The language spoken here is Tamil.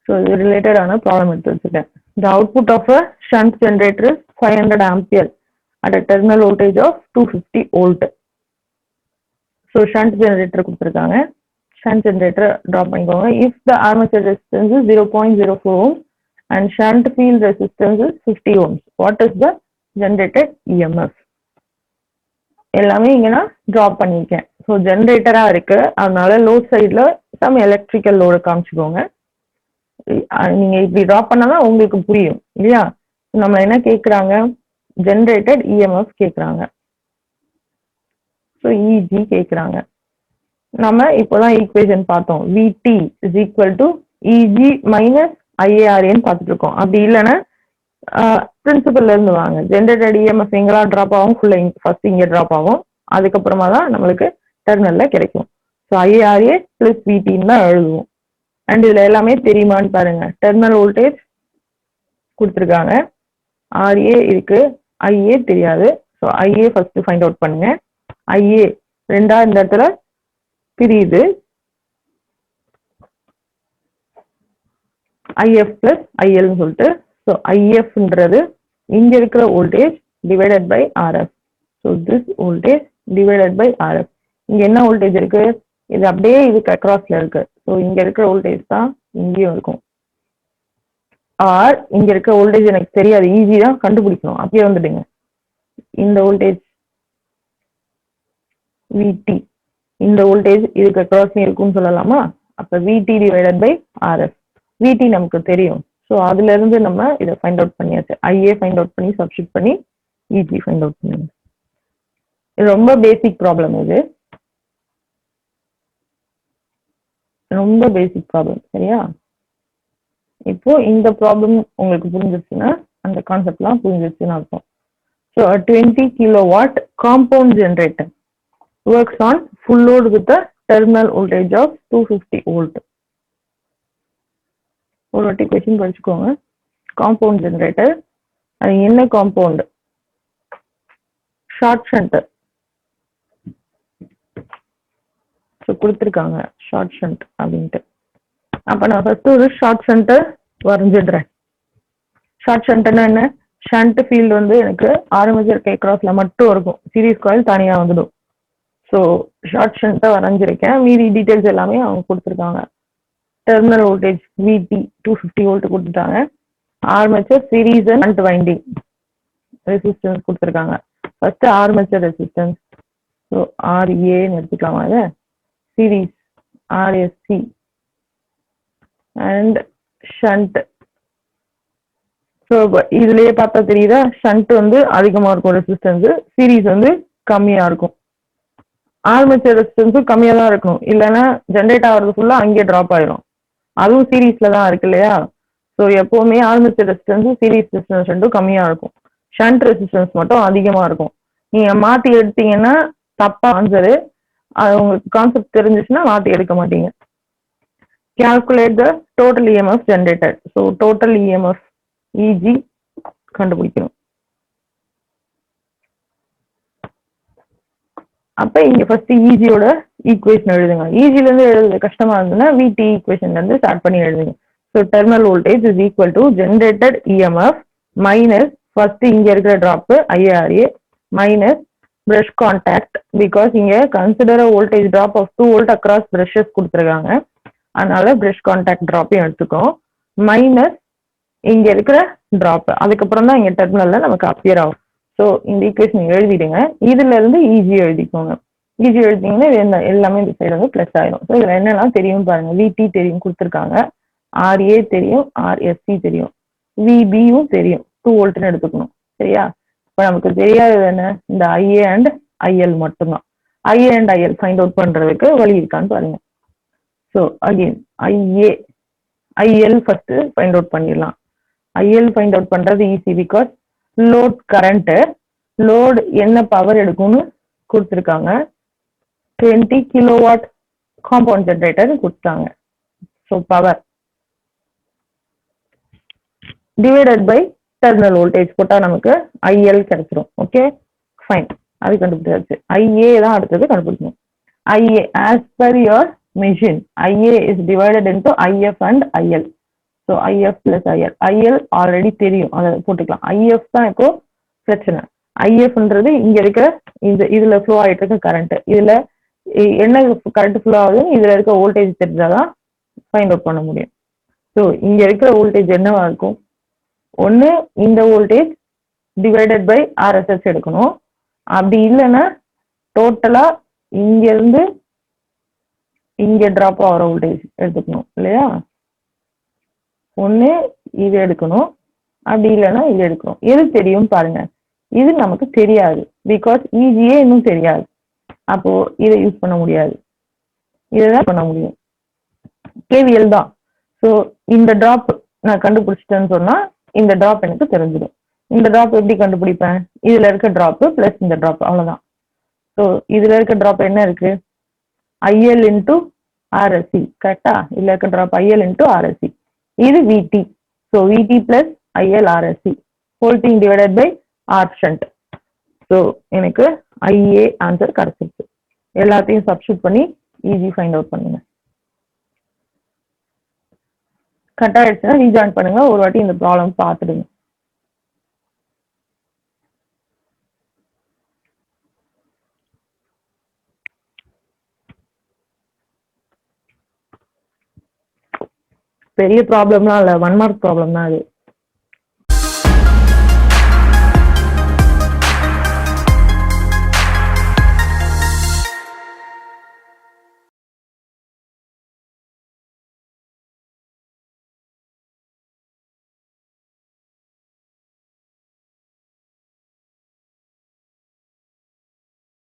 ஸோ இது ரிலேட்டடான ப்ராப்ளம் எடுத்து வச்சுருக்கேன். The output of a shunt generator is 500 ampere at a terminal voltage of 250 volt. So shunt generator கொடுத்துருக்காங்க. ஷண்ட் ஜெனரேட்டர் ட்ராப் பண்ணிக்கோங்க. If the armature resistance is 0.04 ohms and shunt field resistance is 50 ohms, what is the generated EMF? எல்லாமே இங்க நான் ட்ராப் பண்ணியிருக்கேன். ஸோ ஜென்ரேட்டரா இருக்கு, அதனால லோட் சைட்ல சம் எலக்ட்ரிக்கல் லோடு காமிச்சுக்கோங்க. நீங்க இப்படி ட்ராப் பண்ணாதான் உங்களுக்கு புரியும் இல்லையா? நம்ம என்ன கேட்குறாங்க, ஜென்ரேட்டட் இஎம்எஃப் கேட்குறாங்க. ஸோ இஜி கேட்குறாங்க. நம்ம இப்போதான் ஈக்குவேஷன் பார்த்தோம். விடி இஸ் ஈக்குவல் டு இஜி மைனஸ் ஐஏஆர்ஏன்னு பார்த்துட்டு இருக்கோம். அப்படி இல்லைன்னா பிரின்சிபல்ல இருந்து வாங்க. ஜென்ரேட்டட் இஎம்எஃப் எங்கெல்லாம் ட்ராப் ஆகும், ஃபர்ஸ்ட் இங்கே ட்ராப் ஆகும், அதுக்கப்புறமா தான் நம்மளுக்கு டெர்மினல்ல கிடைக்கும். ஸோ ஐஏஆர்ஏ பிளஸ் விடின்னு தான் எழுதுவோம். அண்ட் இதுல எல்லாமே தெரியுமான்னு பாருங்க. டெர்மினல் வோல்டேஜ் கொடுத்துருக்காங்க, ஆர்ஏ இருக்கு, ஐஏ தெரியாது. So IA first find out பண்ணுங்க. ஐஏ ரெண்டா இந்த இடத்துல பிரியுது, ஐஎஃப் பிளஸ் ஐஎல்னு சொல்லிட்டு. ஸோ ஐஎஃப்ன்றது இங்க இருக்கிற voltage divided by RF. So this voltage divided by RF. இங்க என்ன வோல்டேஜ் இருக்கு, இது அப்படியே இதுக்கு அக்ராஸ்ல இருக்கு. ஸோ இங்க இருக்கிற வோல்டேஜ் தான் இங்கேயும் இருக்கும். ஆர் இங்க இருக்க வோல்டேஜ் எனக்கு தெரியாது, ஈஸி தான் கண்டுபிடிக்கணும். அப்படியே வந்துடுங்க. இந்த வோல்டேஜ் விடி, இந்த வோல்டேஜ் இதுக்கு அக்ராஸ்ல இருக்கும்னு சொல்லலாமா? அப்ப விடி டிவைடட் பை ஆர்எஃப். விடி நமக்கு தெரியும். ஸோ அதுல இருந்து நம்ம இதை ஃபைண்ட் அவுட் பண்ணியாச்சு. ஐஏ ஃபைண்ட் அவுட் பண்ணி சப்ஸ்டிட் பண்ணி இஜி ஃபைண்ட் அவுட் பண்ணுங்க. இது ரொம்ப பேசிக் ப்ராப்ளம். இது ரொம்ப பேசிக் ப்ராப்ளம், சரியா? இப்போ இந்த ப்ராப்ளம் உங்களுக்கு புரிஞ்சிச்சுன்னா அந்த கான்செப்ட்லாம் புரிஞ்சிச்சுன்னு அர்த்தம். So 20 kilowatt compound generator works on full load with a terminal voltage of 250 volt. ஒரு வாட்டி கொஸ்டின் படிச்சுக்கோங்க. காம்பவுண்ட் ஜெனரேட்டர், அது என்ன காம்பவுண்ட்? Short shunt. ஸோ கொடுத்துருக்காங்க ஷார்ட் ஷண்ட் அப்படின்ட்டு. அப்போ நான் ஃபர்ஸ்ட் ஒரு ஷார்ட் ஷண்ட்டை வரைஞ்சிடுறேன். ஷார்ட் ஷண்ட்னா என்ன? ஷண்ட் ஃபீல்டு வந்து எனக்கு ஆர்மேச்சர் கே கிராஸ்ல மட்டும் இருக்கும், சீரிஸ் காயில் தனியாக வந்துடும். ஸோ ஷார்ட் ஷண்ட்டை வரைஞ்சிருக்கேன். மீதி டீட்டெயில்ஸ் எல்லாமே அவங்க கொடுத்துருக்காங்க. டெர்மினல் வோல்டேஜ் விடி 250 வோல்ட் கொடுத்துட்டாங்க. Armature series and shunt winding resistance கொடுத்துருக்காங்க. ஃபர்ஸ்ட் ஆர்மேச்சர் ரெசிஸ்டன்ஸ், ஸோ ஆர்ஏன்னு எடுத்துக்கலாமா? அதை series RSC and shunt. So இதுலயே பார்த்தா தெரியுதா, ஷண்ட் வந்து அதிகமா இருக்கும் ரெசிஸ்டன்ஸ், சீரிஸ் வந்து கம்மியா இருக்கும். ஆர்மேச்சர் ரெசிஸ்டன்ஸும் கம்மியா தான் இருக்கணும், இல்லைன்னா ஜென்ரேட் ஆகிறது ஃபுல்லா அங்கே ட்ராப் ஆயிரும். அதுவும் சீரீஸ்ல தான் இருக்கு இல்லையா? ஸோ எப்பவுமே ஆர்மேச்சர் ரெசிஸ்டன்ஸும் சீரிஸ் ரெசிஸ்டன்ஸ் ரெண்டும் கம்மியா இருக்கும், ஷண்ட் ரெசிஸ்டன்ஸ் மட்டும் அதிகமா இருக்கும். நீங்க மாத்தி எடுத்தீங்கன்னா தப்பா ஆன்சரு. அது உங்களுக்கு கான்செப்ட் தெரிஞ்சிச்சுன்னா மாத்தி எடுக்க மாட்டீங்க. calculate the total EMF generated. So total EMF EG கண்டுபிடிக்கணும். அப்ப இங்க ஃபர்ஸ்ட் இஜியோட ஈக்குவேஷன் எழுதுங்க. இஜில இருந்து எழுதுறது கஷ்டமா இருந்ததுன்னா விடி ஈக்குவேஷன்ல இருந்து ஸ்டார்ட் பண்ணி எழுதுங்க. So terminal voltage is equal to generated EMF minus first இங்க இருக்கிற drop IRA minus brush contact, because இங்க consider voltage drop of 2 volt across brushes கொடுத்துருக்காங்க, அதனால பிரஷ் கான்டாக்ட் டிராப்பையும் எடுத்துக்கோம், மைனஸ் இங்க இருக்கிற டிராப். அதுக்கப்புறம் தான் இங்க டெர்மினல்ல நமக்கு அப்பியர் ஆகும். ஸோ இந்த ஈக்குவேஷன் எழுதிடுங்க. இதுல இருந்து இஜி எழுதிக்கோங்க. இஜி எழுதிங்கன்னா எல்லாமே இந்த சைடு வந்து பிளஸ் ஆயிடும். ஸோ இதுல என்னெல்லாம் தெரியும் பாருங்க. விடி தெரியும் கொடுத்துருக்காங்க, ஆர்ஏ தெரியும், ஆர்எஸ்சி தெரியும், விபியும் தெரியும், 2 voltனு எடுத்துக்கணும், சரியா? இப்போ நமக்கு தெரியாதது என்ன? இந்த ஐஏ அண்ட் ஐஎல் மட்டும்தான். IA and IL find out பண்றதுக்கு வழி இருக்கான்னு பாருங்க. So again IA IL first find out பண்ணிடலாம். ஐஎல் ஃபைண்ட் அவுட் பண்றது easy, because load current, load என்ன பவர் எடுக்கும்னு கொடுத்துருக்காங்க. 20 kilowatt காம்பவுண்ட் ஜென்ரேட்டர் கொடுத்தாங்க. So power divided by terminal voltage போட்டா நமக்கு ஐஎல் கிடைச்சிரும். ஓகே ஃபைன், அது கண்டுபிடிச்சாச்சு. ஐஏ தான் அடுத்தது கண்டுபிடிக்கணும். IA as per your machine, IA is divided into IF and IL. So IF plus IL. IL already தெரியும், அதை போட்டுக்கலாம். ஐஎஃப் தான் இப்போ பிரச்சனை. ஐஎஃப்ன்றது இங்க இருக்கிற இதுல ஃப்ளோ ஆயிட்டு இருக்க கரண்ட். இதுல என்ன கரண்ட் ஃப்ளோ ஆகுது, இதுல இருக்க வோல்டேஜ் தெரிஞ்சாதான் ஃபைண்ட் அவுட் பண்ண முடியும். ஸோ இங்க இருக்கிற வோல்டேஜ் என்னவா இருக்கும்? ஒன்னு இந்த வோல்டேஜ் டிவைடட் பை ஆர்எஸ்எஸ் எடுக்கணும். அப்படி இல்லைன்னா டோட்டலா இங்க இருந்து இங்க டிராப் ஆகிற வோல்டேஜ் எடுத்துக்கணும் இல்லையா? ஒண்ணு இது எடுக்கணும், அப்படி இல்லைன்னா இது எடுக்கணும். எது தெரியும் பாருங்க. இது நமக்கு தெரியாது, பிகாஸ் ஈஸியே இன்னும் தெரியாது. அப்போ இதை யூஸ் பண்ண முடியாது, இதைதான் பண்ண முடியும். கேவிஎல் தான். ஸோ இந்த டிராப் நான் கண்டுபிடிச்சிட்டேன்னு சொன்னா இந்த டிராப் எனக்கு தெரிஞ்சிடும். இந்த டிராப் எப்படி கண்டுபிடிப்பேன்? இதுல இருக்க டிராப் பிளஸ் இந்த டிராப், அவ்வளவுதான். ஸோ இதுல இருக்க டிராப் என்ன இருக்கு? ஐஎல் இன்டூ ஆர்எஸ்சி, கரெக்டா? இதுல இருக்க டிராப் ஐஎல் இன்டூ ஆர்எஸ்சி. இது VT. So VT plus IL RSC whole thing divided by R shunt. So எனக்கு ஐஏ ஆன்சர் கிடைச்சிருச்சு. எல்லாத்தையும் சப்ஸ்டியூட் பண்ணி ஈஸி ஃபைண்ட் அவுட் பண்ணுங்க. கட் ஆயிடுச்சுன்னா ரீஜாயின் பண்ணுங்க, ஒரு வாட்டி இந்த ப்ராப்ளம் பார்த்துடுங்க. பெரிய ப்ராப்ளம்லாம் இல்லை, 1 மார்க் ப்ராப்ளம் தான் அது.